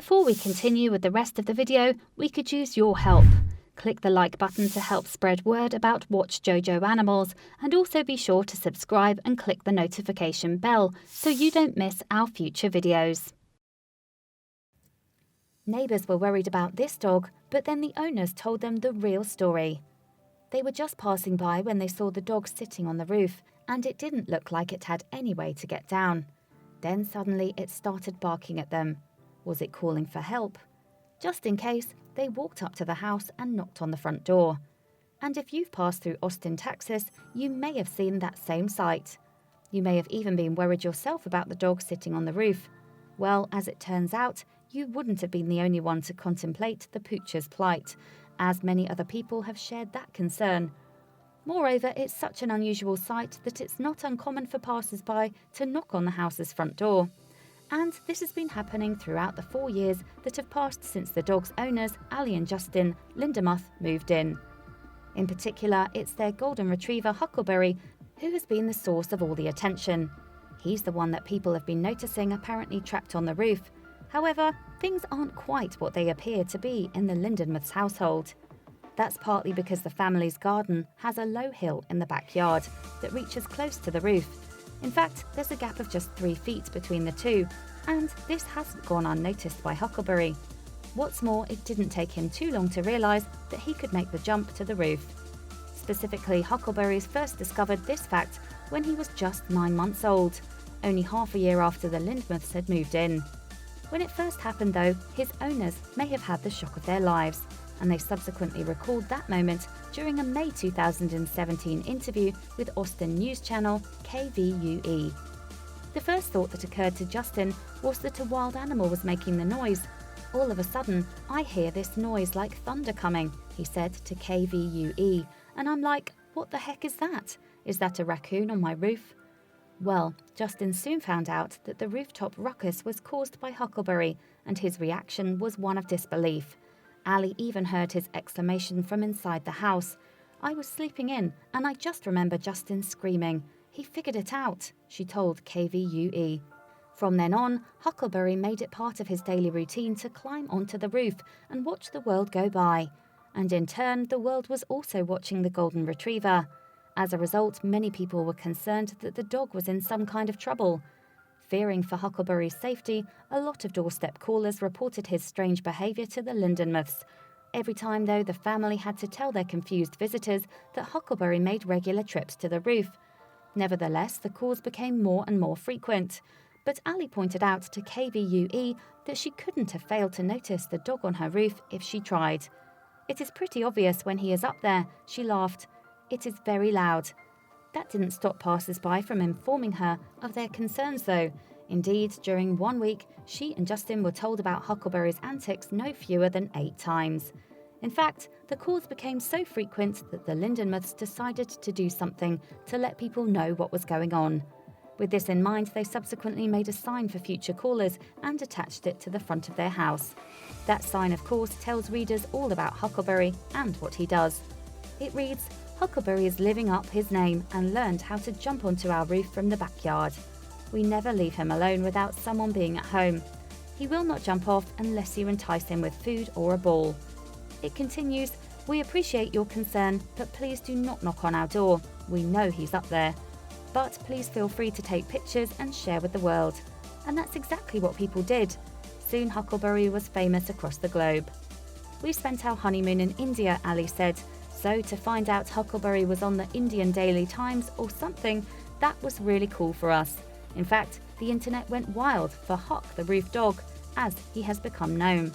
Before we continue with the rest of the video, we could use your help. Click the like button to help spread word about Watchjojo animals, and also be sure to subscribe and click the notification bell so you don't miss our future videos. Neighbours were worried about this dog, but then the owners told them the real story. They were just passing by when they saw the dog sitting on the roof, and it didn't look like it had any way to get down. Then suddenly it started barking at them. Was it calling for help? Just in case, they walked up to the house and knocked on the front door. And if you've passed through Austin, Texas, you may have seen that same sight. You may have even been worried yourself about the dog sitting on the roof. Well, as it turns out, you wouldn't have been the only one to contemplate the pooch's plight, as many other people have shared that concern. Moreover, it's such an unusual sight that it's not uncommon for passers-by to knock on the house's front door. And this has been happening throughout the 4 years that have passed since the dog's owners, Ali and Justin Lindemuth, moved in. In particular, it's their golden retriever Huckleberry who has been the source of all the attention. He's the one that people have been noticing apparently trapped on the roof. However, things aren't quite what they appear to be in the Lindemuths' household. That's partly because the family's garden has a low hill in the backyard that reaches close to the roof. In fact, there's a gap of just 3 feet between the two, and this hasn't gone unnoticed by Huckleberry. What's more, it didn't take him too long to realise that he could make the jump to the roof. Specifically, Huckleberry's first discovered this fact when he was just 9 months old, only half a year after the Lindemuths had moved in. When it first happened though, his owners may have had the shock of their lives, and they subsequently recalled that moment during a May 2017 interview with Austin news channel KVUE. The first thought that occurred to Justin was that a wild animal was making the noise. "All of a sudden, I hear this noise like thunder coming," he said to KVUE, and I'm like, what the heck is that? Is that a raccoon on my roof? Well, Justin soon found out that the rooftop ruckus was caused by Huckleberry, and his reaction was one of disbelief. Ali even heard his exclamation from inside the house. "I was sleeping in, and I just remember Justin screaming. He figured it out," she told KVUE. From then on, Huckleberry made it part of his daily routine to climb onto the roof and watch the world go by. And in turn, the world was also watching the golden retriever. As a result, many people were concerned that the dog was in some kind of trouble. Fearing for Huckleberry's safety, a lot of doorstep callers reported his strange behaviour to the Lindemuths. Every time, though, the family had to tell their confused visitors that Huckleberry made regular trips to the roof. Nevertheless, the calls became more and more frequent. But Ali pointed out to KVUE that she couldn't have failed to notice the dog on her roof if she tried. "It is pretty obvious when he is up there," she laughed. "It is very loud." That didn't stop passers-by from informing her of their concerns though. Indeed, during 1 week, she and Justin were told about Huckleberry's antics no fewer than 8 times. In fact, the calls became so frequent that the Lindemuths decided to do something to let people know what was going on. With this in mind, they subsequently made a sign for future callers and attached it to the front of their house. That sign, of course, tells readers all about Huckleberry and what he does. It reads, "Huckleberry is living up his name and learned how to jump onto our roof from the backyard. We never leave him alone without someone being at home. He will not jump off unless you entice him with food or a ball." It continues, "We appreciate your concern, but please do not knock on our door. We know he's up there. But please feel free to take pictures and share with the world." And that's exactly what people did. Soon Huckleberry was famous across the globe. "We spent our honeymoon in India," Ali said. "So to find out Huckleberry was on the Indian Daily Times or something, that was really cool for us. In fact, the internet went wild for Huck the roof dog, as he has become known."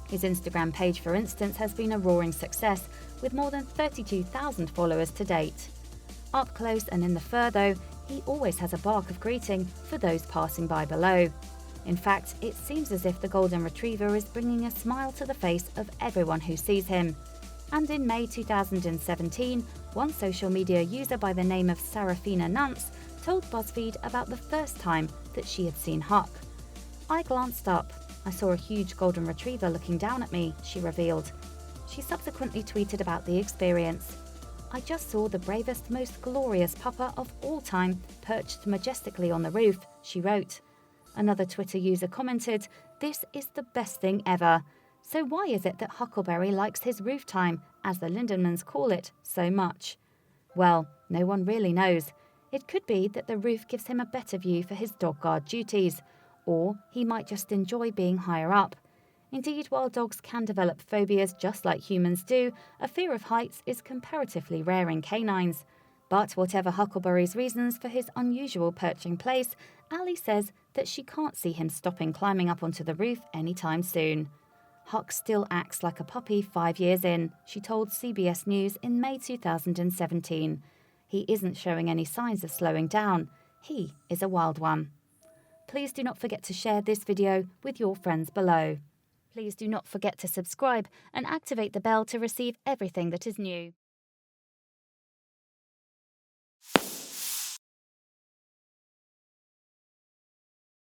His Instagram page, for instance, has been a roaring success, with more than 32,000 followers to date. Up close and in the fur though, he always has a bark of greeting for those passing by below. In fact, it seems as if the golden retriever is bringing a smile to the face of everyone who sees him. And in May 2017, one social media user by the name of Sarafina Nance told BuzzFeed about the first time that she had seen Huck. "I glanced up. I saw a huge golden retriever looking down at me," she revealed. She subsequently tweeted about the experience. "I just saw the bravest, most glorious pupper of all time perched majestically on the roof," she wrote. Another Twitter user commented, This is the best thing ever. So why is it that Huckleberry likes his roof time, as the Lindemans call it, so much? Well, no one really knows. It could be that the roof gives him a better view for his dog guard duties, or he might just enjoy being higher up. Indeed, while dogs can develop phobias just like humans do, a fear of heights is comparatively rare in canines. But whatever Huckleberry's reasons for his unusual perching place, Ali says that she can't see him stopping climbing up onto the roof anytime soon. Huck still acts like a puppy 5 years in, she told CBS News in May 2017. He isn't showing any signs of slowing down. He is a wild one. Please do not forget to share this video with your friends below. Please do not forget to subscribe and activate the bell to receive everything that is new.